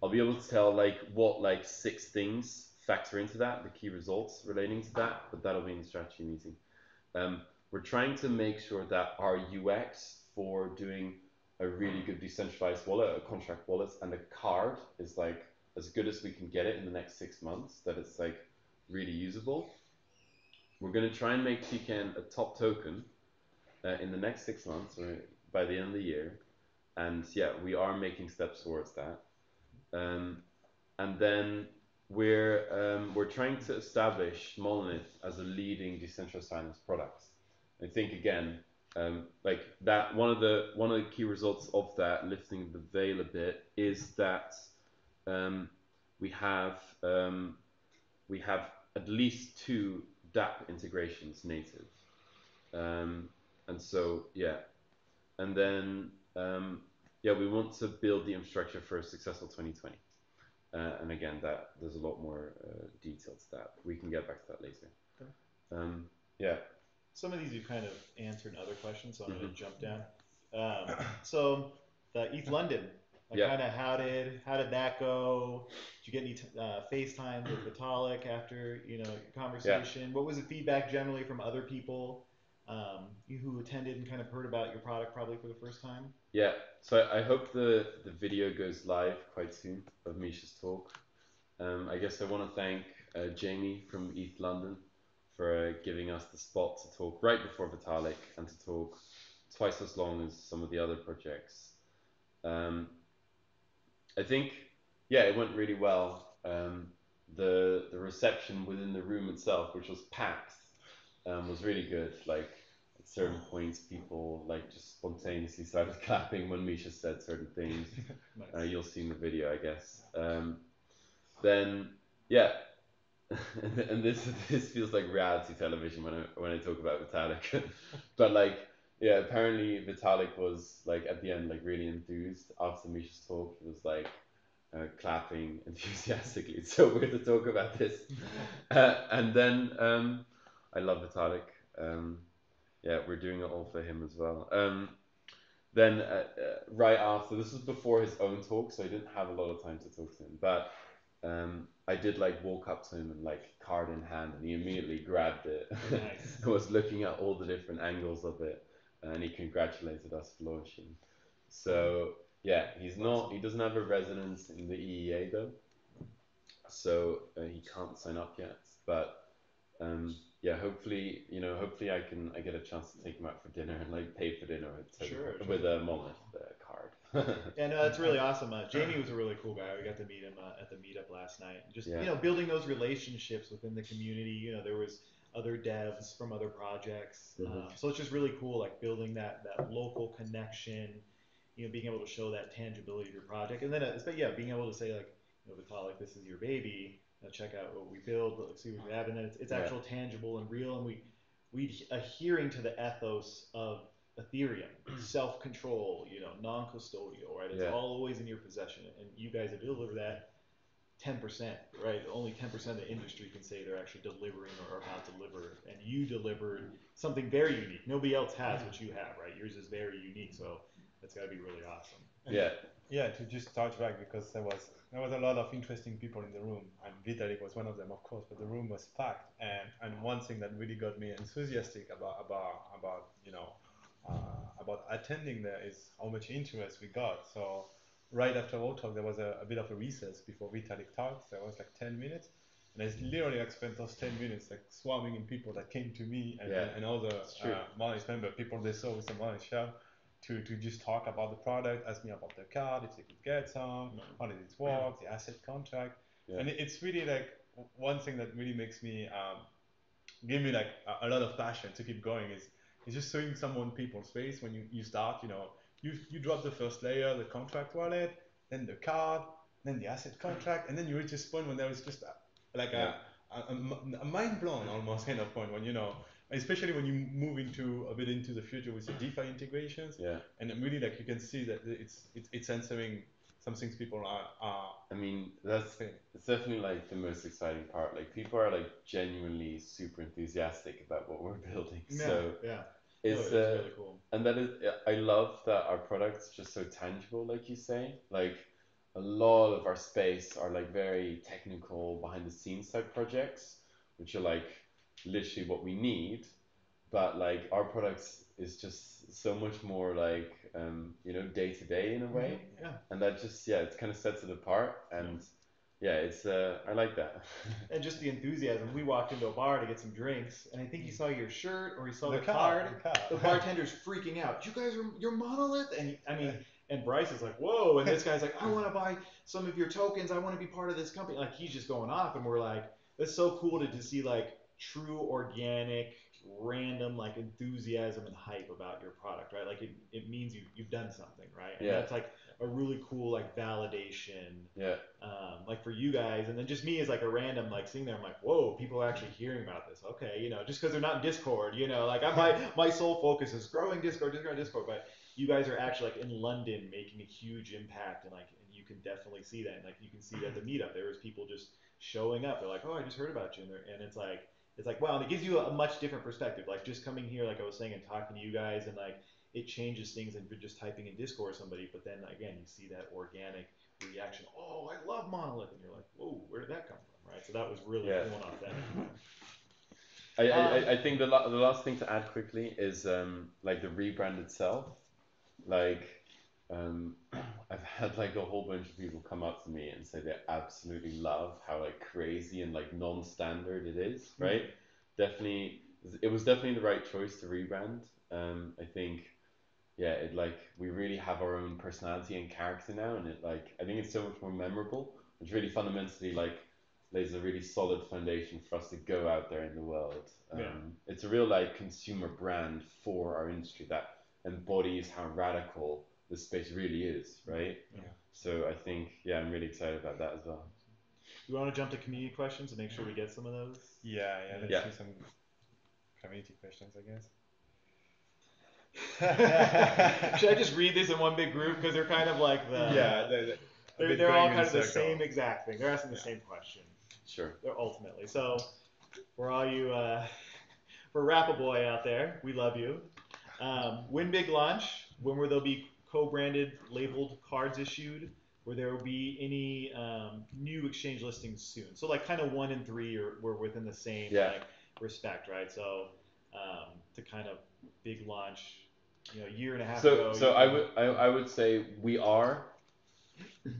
I'll be able to tell like what like 6 things factor into that, the key results relating to that, but that'll be in the strategy meeting. We're trying to make sure that our UX for doing a really good decentralized wallet, a contract wallet, and a card is like as good as we can get it in the next 6 months, that it's like really usable. We're going to try and make Chicken a top token, in the next 6 months, or by the end of the year. And yeah, we are making steps towards that. And then we're trying to establish Monolith as a leading decentralized finance product. I think again, like that one of the key results of that, lifting the veil a bit, is that um, we have um, we have at least 2 DApp integrations native, and so yeah, and then yeah, we want to build the infrastructure for a successful 2020. And again, that there's a lot more detail to that. We can get back to that later. Yeah. Some of these you've kind of answered in other questions, so I'm going to jump down. So the ETH London, like kind of how did that go? Did you get any FaceTime with Vitalik after your conversation? What was the feedback generally from other people who attended and kind of heard about your product probably for the first time? Yeah, so I hope the video goes live quite soon of Misha's talk. I guess I want to thank Jamie from ETH London for giving us the spot to talk right before Vitalik and to talk twice as long as some of the other projects. I think, yeah, it went really well. The reception within the room itself, which was packed, was really good. Like at certain points, people like just spontaneously started clapping when Misha said certain things. Nice. You'll see in the video, I guess. Then, yeah, and this feels like reality television when I talk about Vitalik, but like, yeah, apparently Vitalik was like at the end like really enthused after Misha's talk. He was like clapping enthusiastically. It's so weird to talk about this. And then I love Vitalik. Yeah, we're doing it all for him as well. Then right after, this was before his own talk, so I didn't have a lot of time to talk to him, but I did like walk up to him and like card in hand, and he immediately grabbed it. Nice. I was looking at all the different angles of it, and he congratulated us for launching. So yeah, he doesn't have a residence in the EEA though, so he can't sign up yet. But yeah, hopefully I get a chance to take him out for dinner and like pay for dinner with a Monolith card. Yeah, no, that's really awesome. Jamie was a really cool guy. We got to meet him at the meetup last night. Just building those relationships within the community. There was other devs from other projects, so it's just really cool, like building that local connection. Being able to show that tangibility of your project, and then being able to say like, Vitalik, this is your baby. Check out what we build. Let's see what we have, and then it's actual, tangible, and real. And we adhering to the ethos of Ethereum, self-control, non-custodial, right? It's all always in your possession, and you guys have delivered that 10%, right? Only 10% of the industry can say they're actually delivering or are about to deliver, and you delivered something very unique. Nobody else has what you have, right? Yours is very unique, so that's got to be really awesome. Yeah, to just touch back, because there was a lot of interesting people in the room, and Vitalik was one of them, of course. But the room was packed, and one thing that really got me enthusiastic about attending there is how much interest we got. So right after our talk, there was a bit of a recess before Vitalik talks. There was like 10 minutes, and I literally spent those 10 minutes like swarming in people that came to me and other Monolith member, people they saw with the Monolith show, to just talk about the product, ask me about the card, if they could get some, how did it work, the asset contract. And it's really like one thing that really makes me give me like a lot of passion to keep going is just seeing someone people's face when you start. You drop the first layer, the contract wallet, then the card, then the asset contract, and then you reach this point when there is just a mind blown almost kind of point when especially when you move a bit into the future with the DeFi integrations, and really like you can see that it's answering some things people are. I mean, it's definitely like the most exciting part. Like people are like genuinely super enthusiastic about what we're building. So it's really cool. And that is, I love that our product's just so tangible, like you say. Like a lot of our space are like very technical, behind the scenes type projects, which are like literally what we need. But like our products is just so much more like day to day in a way, and that just it kind of sets it apart. And yeah, it's I like that. And just the enthusiasm. We walked into a bar to get some drinks, and I think he saw your shirt or he saw The the card, card. the card. The bartender's freaking out. You guys are you're Monolith, and and Bryce is like, whoa, and this guy's like, I want to buy some of your tokens. I want to be part of this company. Like he's just going off, and we're like, it's so cool to see like true organic, random like enthusiasm and hype about your product, right? Like it means you've done something, right? And Yeah. that's like a really cool like validation. Yeah. Like for you guys, and then just me as like a random like sitting there, I'm like, whoa, people are actually hearing about this. Okay, just because they're not in Discord, like my sole focus is growing Discord, but you guys are actually like in London making a huge impact, and you can definitely see that, and like you can see that at the meetup, there was people just showing up. They're like, oh, I just heard about you, and it's like wow, and it gives you a much different perspective. Like just coming here, like I was saying, and talking to you guys, and like it changes things, and you're just typing in Discord or somebody, but then again, you see that organic reaction. Oh, I love Monolith, and you're like, whoa, where did that come from, right? So that was really cool and authentic. I think the last thing to add quickly is like the rebrand itself. Like I've had like a whole bunch of people come up to me and say they absolutely love how like crazy and like non-standard it is, right? Definitely, it was definitely the right choice to rebrand. I think, yeah, it like we really have our own personality and character now, and it like I think it's so much more memorable. It's really fundamentally like lays a really solid foundation for us to go out there in the world. It's a real like consumer brand for our industry that embodies how radical this space really is, right? Yeah. So I think, yeah, I'm really excited about that as well. You want to jump to community questions and make sure we get some of those? Yeah, let's Yeah. do some community questions, I guess. Should I just read this in one big group because they're kind of like they're all kind of the same exact thing. They're asking the same question. Sure. They're ultimately. So for all you for Rappaboy out there, we love you. Win Big launch. When will there be co-branded labeled cards issued? Where there will be any new exchange listings soon? So like kind of 1 and 3 were within the same like respect, right? So to kind of big launch, a year and a half ago. So I would say we are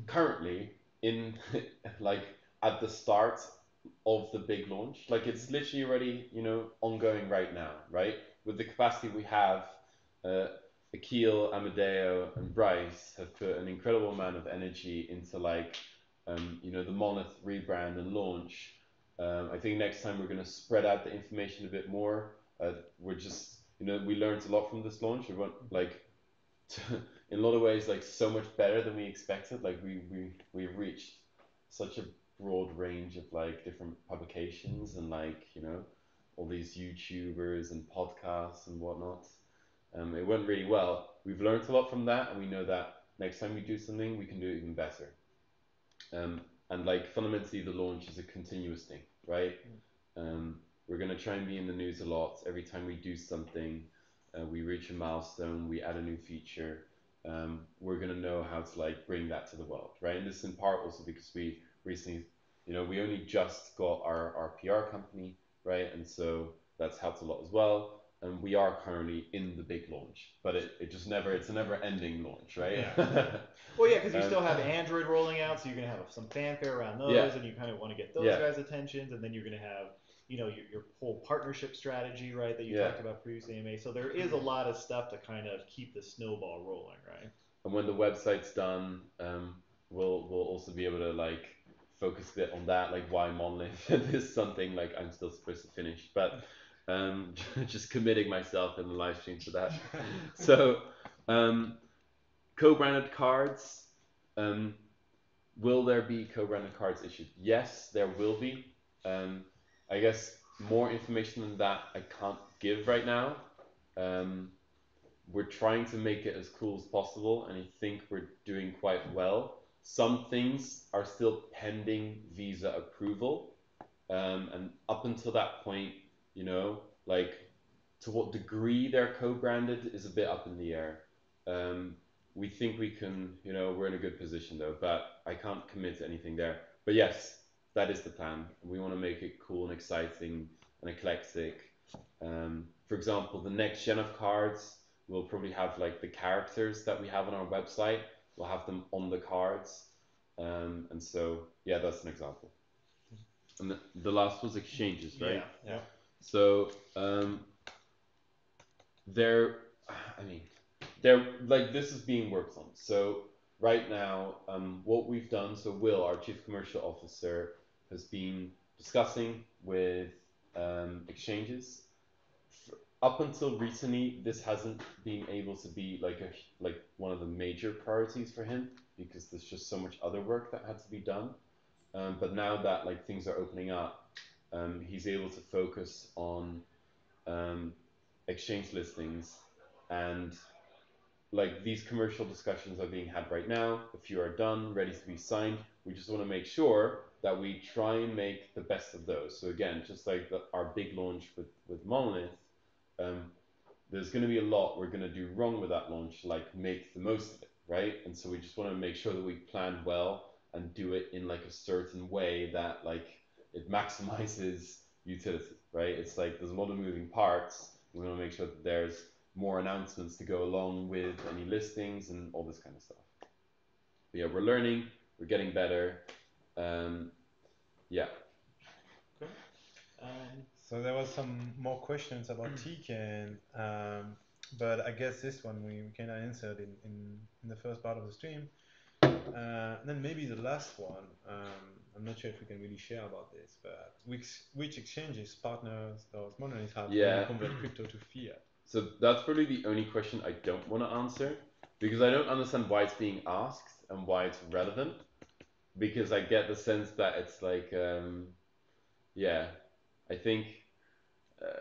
currently in like at the start of the big launch. Like it's literally already ongoing right now, right? With the capacity we have, Akil, Amadeo, and Bryce have put an incredible amount of energy into like the Monolith rebrand and launch. I think next time we're going to spread out the information a bit more. We're just we learned a lot from this launch. We went like in a lot of ways like so much better than we expected. Like we've reached such a broad range of like different publications and like all these YouTubers and podcasts and whatnot. It went really well. We've learned a lot from that, and we know that next time we do something, we can do it even better. And like fundamentally, the launch is a continuous thing, right? We're gonna try and be in the news a lot. Every time we do something, we reach a milestone, we add a new feature. We're gonna know how to like bring that to the world, right? And this in part also because we recently, we only just got our PR company, right? And so that's helped a lot as well. And we are currently in the big launch, but it's a never ending launch, right? Yeah. Well, yeah, because you still have Android rolling out, so you're gonna have some fanfare around those, and you kind of want to get those guys' attentions, and then you're gonna have your whole partnership strategy, right, that you talked about previously, AMA. So there is a lot of stuff to kind of keep the snowball rolling, right? And when the website's done, we'll also be able to like focus a bit on that, like why Monolith is something like I'm still supposed to finish, but just committing myself in the live stream to that. So co-branded cards. Will there be co-branded cards issued? Yes, there will be. I guess more information than that I can't give right now. We're trying to make it as cool as possible, and I think we're doing quite well. Some things are still pending visa approval, and up until that point, like to what degree they're co-branded is a bit up in the air. We think we can, we're in a good position though, but I can't commit to anything there. But yes, that is the plan. We want to make it cool and exciting and eclectic. For example, the next gen of cards will probably have like the characters that we have on our website. We'll have them on the cards. And so, yeah, that's an example. And the last was exchanges, right? Yeah. So they're, I mean, they're like, this is being worked on. So right now, what we've done, so Will, our chief commercial officer, has been discussing with exchanges. Up until recently, this hasn't been able to be like one of the major priorities for him because there's just so much other work that had to be done. But now that like things are opening up, he's able to focus on exchange listings, and like these commercial discussions are being had right now. A few are done, ready to be signed. We just want to make sure that we try and make the best of those. So again, just like our big launch with Monolith, there's going to be a lot we're going to do wrong with that launch, like make the most of it, right? And so we just want to make sure that we plan well and do it in like a certain way that like it maximizes utility, right? It's like there's a lot of moving parts. We want to make sure that there's more announcements to go along with any listings and all this kind of stuff. But yeah, we're learning, we're getting better. Yeah. Okay. So there was some more questions about TCAN, but I guess this one we kind of answered in the first part of the stream. Then maybe the last one, I'm not sure if we can really share about this, but which exchanges, partners, those Monolith have when you convert crypto to fiat? So that's probably the only question I don't want to answer, because I don't understand why it's being asked and why it's relevant, because I get the sense that it's like, yeah, I think,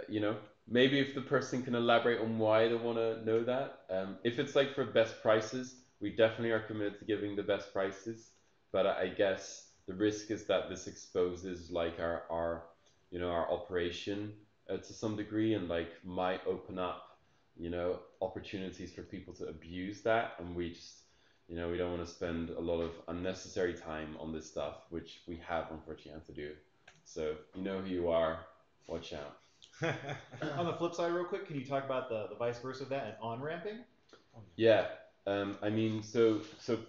you know, maybe if the person can elaborate on why they want to know that. If it's like for best prices, we definitely are committed to giving the best prices, but I guess the risk is that this exposes like our you know, our operation to some degree, and like might open up, you know, opportunities for people to abuse that, and we just, you know, we don't want to spend a lot of unnecessary time on this stuff, which we have unfortunately had to do. So you know who you are, watch out. On the flip side, real quick, can you talk about the vice versa of that and on-ramping? Yeah, I mean, so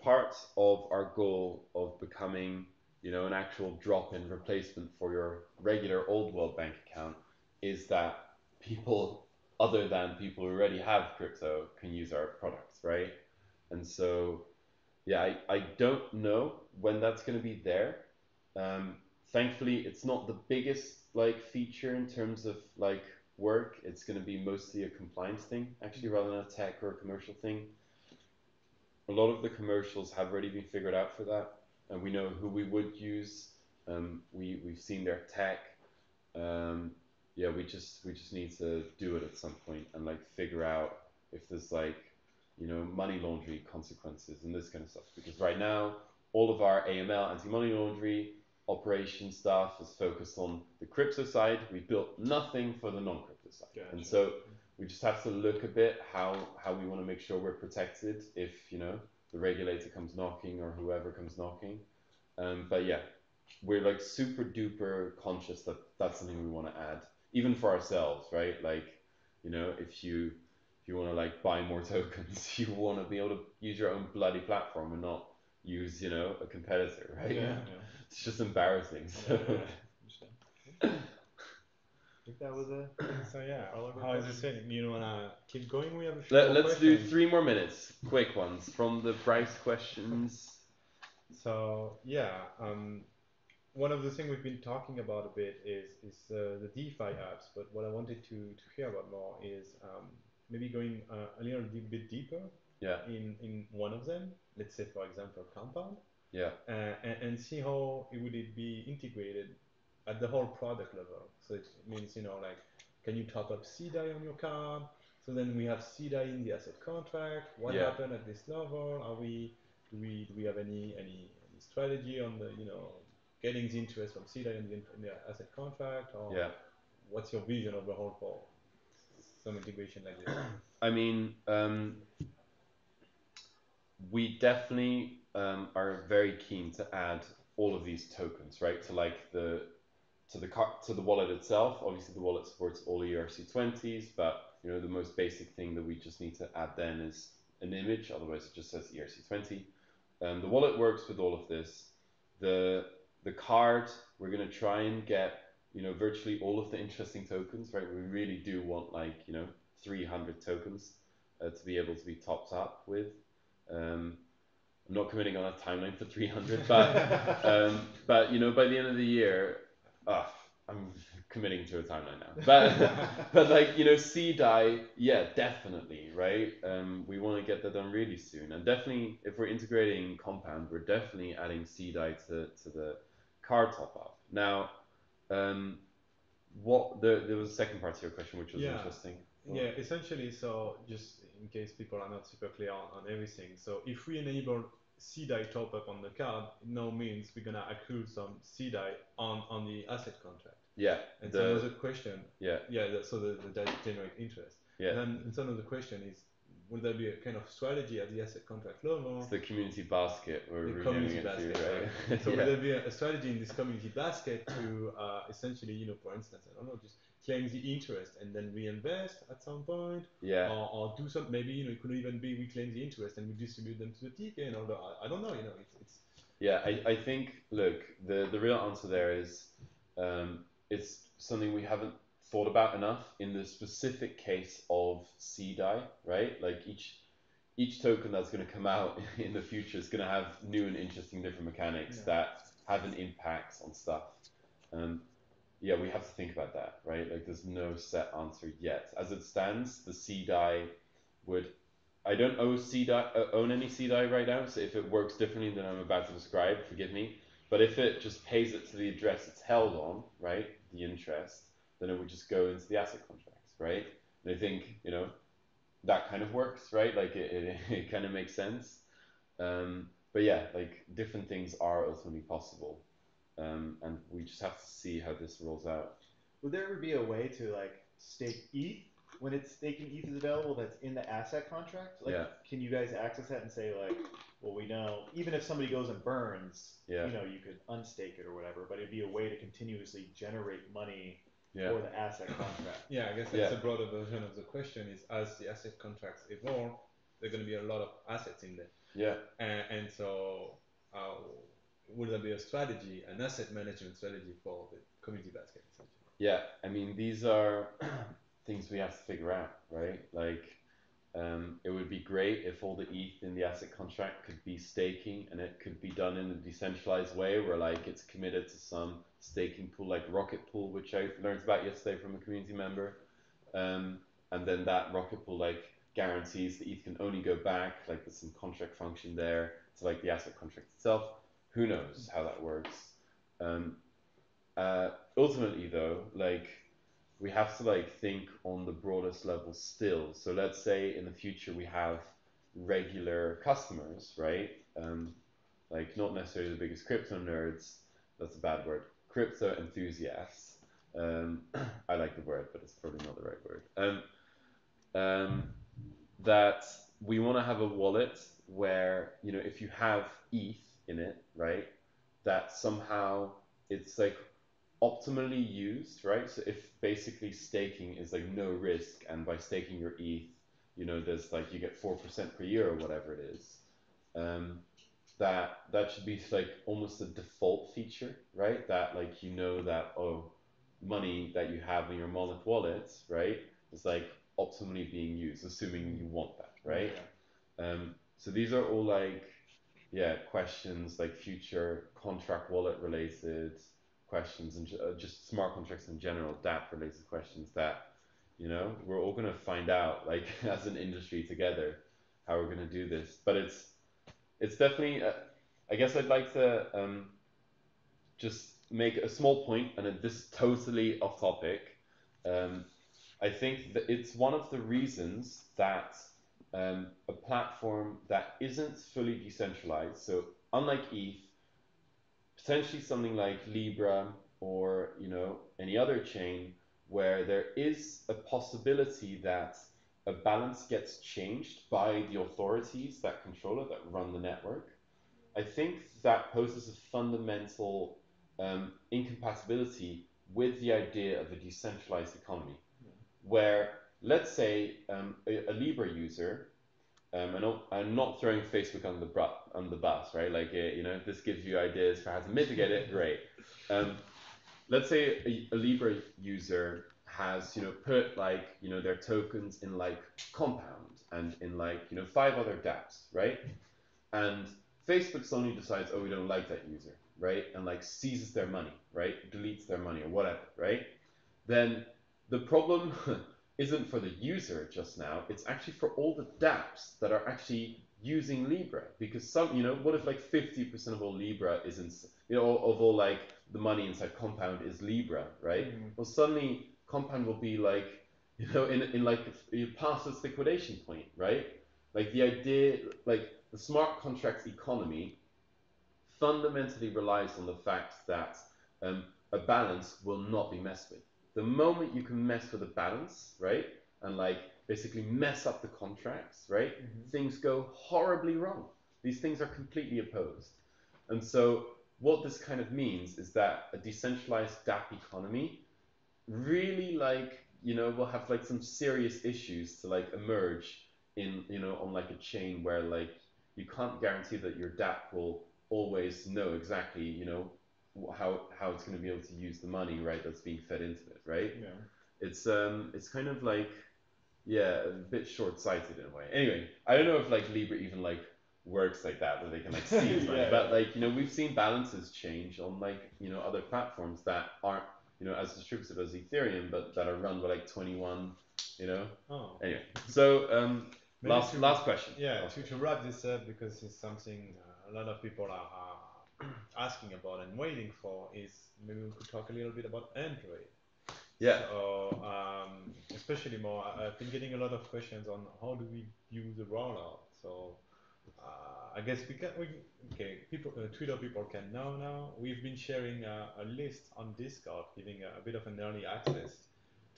parts of our goal of becoming, you know, an actual drop-in replacement for your regular old world bank account is that people other than people who already have crypto can use our products, right? And so, yeah, I don't know when that's going to be there. Thankfully, it's not the biggest like feature in terms of like work. It's going to be mostly a compliance thing, actually, rather than a tech or a commercial thing. A lot of the commercials have already been figured out for that, and we know who we would use. We've seen their tech. Yeah, we just need to do it at some point and like figure out if there's like, you know, money laundering consequences and this kind of stuff. Because right now, all of our AML, anti-money laundering operation stuff is focused on the crypto side. We built nothing for the non-crypto side. Gotcha. And so we just have to look a bit how we want to make sure we're protected if, you know, the regulator comes knocking or whoever comes knocking. But yeah, we're like super duper conscious that that's something we want to add, even for ourselves, right? Like, you know, if you want to like buy more tokens, you want to be able to use your own bloody platform and not use, you know, a competitor, right? Yeah. It's just embarrassing. So. I think that was a. So yeah, all of our how is it questions. sitting? You wanna keep going? We have a few more Let's do questions. 3 more minutes, quick ones from the Bryce questions. So yeah, one of the things we've been talking about a bit is the DeFi apps, but what I wanted to hear about more is maybe going a little bit deeper Yeah. in one of them. Let's say, for example, Compound. Yeah. And see how it would be integrated at the whole product level. So it means, you know, like, can you top up CDI on your card? So then we have CDI in the asset contract. What Yeah. happened at this level? Do we have any strategy on the, you know, getting the interest from CDI in the asset contract? Or Yeah. what's your vision overall for some integration like this? I mean, we definitely are very keen to add all of these tokens, right? To like the wallet itself. Obviously, the wallet supports all ERC20s, but you know, the most basic thing that we just need to add then is an image. Otherwise, it just says ERC20. the wallet works with all of this. The card, we're going to try and get, virtually all of the interesting tokens, right? We really do want 300 tokens to be able to be topped up with. I'm not committing on a timeline for 300, but by the end of the year, I'm committing to a timeline now. But CDAI, yeah, definitely, right? We want to get that done really soon, and definitely if we're integrating Compound, we're definitely adding CDAI to the card top up. Now, there was a second part to your question, which was interesting. Yeah, essentially, so just in case people are not super clear on everything, so if we enable CDAI top up on the card, it now means we're gonna accrue some CDAI on the asset contract. Yeah. And so another question. Yeah. Yeah. So that generate interest. Yeah. And so another question is, will there be a kind of strategy at the asset contract level? It's the community basket. The community basket, right? So will there be a strategy in this community basket to essentially, for instance, I don't know, just claim the interest and then reinvest at some point? Yeah. Or do some, maybe, it could even be we claim the interest and we distribute them to the TK and all that. I don't know, it's. Yeah, I think, look, the real answer there is, it's something we haven't thought about enough in the specific case of CDAI, right? Like each token that's going to come out in the future is going to have new and interesting different mechanics that have an impact on stuff. Yeah, we have to think about that, right? Like there's no set answer yet. As it stands, the CDAI I don't own any CDAI right now, so if it works differently than I'm about to describe, forgive me. But if it just pays it to the address it's held on, right, the interest, then it would just go into the asset contracts, right? And I think, that kind of works, right? Like it kind of makes sense. But yeah, like different things are ultimately possible. And we just have to see how this rolls out. Would there ever be a way to stake ETH when it's staking ETH is available that's in the asset contract? Can you guys access that and say well, we know even if somebody goes and burns, you could unstake it or whatever, but it'd be a way to continuously generate money for the asset contract. Yeah, I guess that's a broader version of the question is, as the asset contracts evolve, there are going to be a lot of assets in there. Yeah. And so will there be a strategy, an asset management strategy for the community basket, essentially? Yeah, I mean, these are things we have to figure out, right? It would be great if all the ETH in the asset contract could be staking, and it could be done in a decentralized way where it's committed to some staking pool like Rocket Pool, which I learned about yesterday from a community member. And then that Rocket Pool guarantees the ETH can only go back, there's some contract function there to the asset contract itself. Who knows how that works? Ultimately though, we have to think on the broadest level still. So let's say in the future we have regular customers, right? Not necessarily the biggest crypto nerds, that's a bad word, crypto enthusiasts. I like the word, but it's probably not the right word. That we want to have a wallet where, if you have ETH in it, right, that somehow it's optimally used, right? So if basically staking is no risk, and by staking your ETH, there's you get 4% per year or whatever it is, that should be almost a default feature, right? That that money that you have in your Monolith wallet, right, is optimally being used, assuming you want that, right? So these are all questions future contract wallet related questions, and just smart contracts in general, DApp related questions that we're all going to find out as an industry together how we're going to do this. But it's definitely I guess I'd like to just make a small point, and this is totally off topic. I think that it's one of the reasons that a platform that isn't fully decentralized, so unlike ETH, potentially something like Libra or any other chain where there is a possibility that a balance gets changed by the authorities that control it, that run the network. I think that poses a fundamental incompatibility with the idea of a decentralized economy, where let's say a Libra user I'm not throwing Facebook on the bus, right? Like, you know, if this gives you ideas for how to mitigate it, great. Let's say a Libra user has, you know, put like, you know, their tokens in like Compound and in like, you know, 5 other dApps, right? And Facebook suddenly decides, oh, we don't like that user, right? And like seizes their money, right? Deletes their money or whatever, right? Then the problem isn't for the user just now, it's actually for all the dApps that are actually using Libra. Because some, you know, what if like 50% of all Libra is in, you know, of all like the money inside Compound is Libra, right? Well, suddenly Compound will be like, you know, in like past its liquidation point, right? Like the idea, like the smart contracts economy fundamentally relies on the fact that a balance will not be messed with. The moment you can mess with a balance, right, and like basically mess up the contracts, right, things go horribly wrong. These things are completely opposed. And so what this kind of means is that a decentralized dApp economy really like, you know, will have like some serious issues to like emerge in, you know, on like a chain where like you can't guarantee that your dApp will always know exactly, you know, how it's going to be able to use the money, right, that's being fed into it, right? Yeah. It's kind of like, yeah, a bit short-sighted in a way. Anyway, I don't know if like Libra even like works like that, where they can like seize money. Yeah. But like, you know, we've seen balances change on like, you know, other platforms that aren't, you know, as distributed as Ethereum, but that are run by like 21, you know. Oh. Anyway, so Maybe last question. Yeah, Last to wrap this up, because it's something a lot of people are asking about and waiting for, is maybe we could talk a little bit about Android. Yeah. So, especially more, I've been getting a lot of questions on how do we view the rollout. So, I guess okay, people, Twitter people can know now. We've been sharing a list on Discord, giving a bit of an early access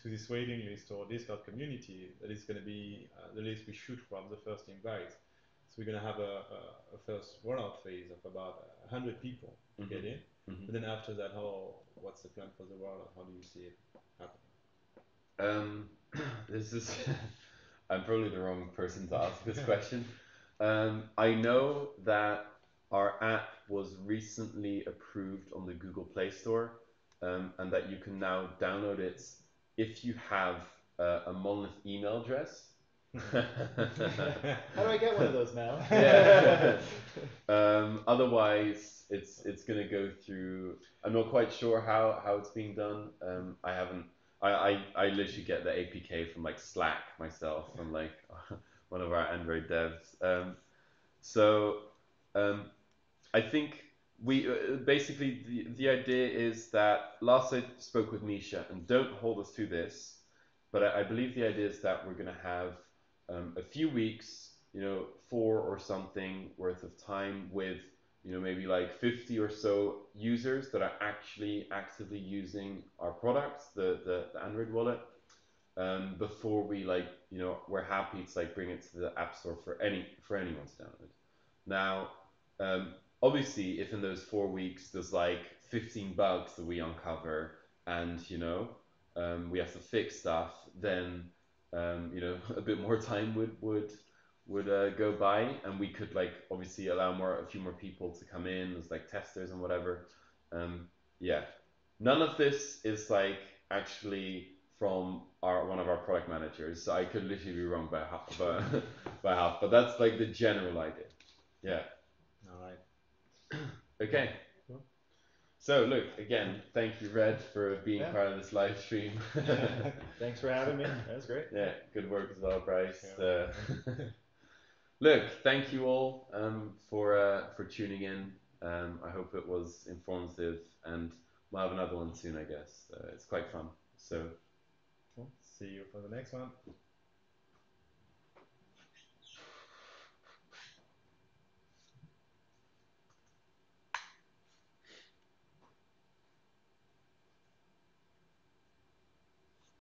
to this waiting list or Discord community that is going to be the list we shoot from the first invite. So we're going to have a first rollout phase of about 100 people to get in. But then after that, what's the plan for the rollout? How do you see it happen? This is I'm probably the wrong person to ask this question. I know that our app was recently approved on the Google Play Store, and that you can now download it if you have a Monolith email address. How do I get one of those now? Yeah. Otherwise, it's gonna go through. I'm not quite sure how it's being done. I haven't. I literally get the APK from like Slack myself, from like one of our Android devs. So I think we basically the idea is that last I spoke with Misha, and don't hold us to this, but I believe the idea is that we're going to have a few weeks, you know, 4 or something worth of time with, you know, maybe like 50 or so users that are actually actively using our products, the Android wallet, before we like, you know, we're happy to like bring it to the App Store for anyone to download. Now, obviously, if in those 4 weeks there's like 15 bugs that we uncover, and you know, we have to fix stuff, then you know, a bit more time would go by, and we could like obviously allow a few more people to come in as like testers and whatever. Yeah, none of this is like actually from one of our product managers, so I could literally be wrong by half, by half, but that's like the general idea. Yeah. All right. Okay. Cool. So look, again, thank you, Red, for being part of this live stream. Thanks for having me. That was great. Yeah, good work as well, Bryce. Yeah. Look, thank you all for tuning in. I hope it was informative, and we'll have another one soon, I guess. It's quite fun. So, Cool. See you for the next one.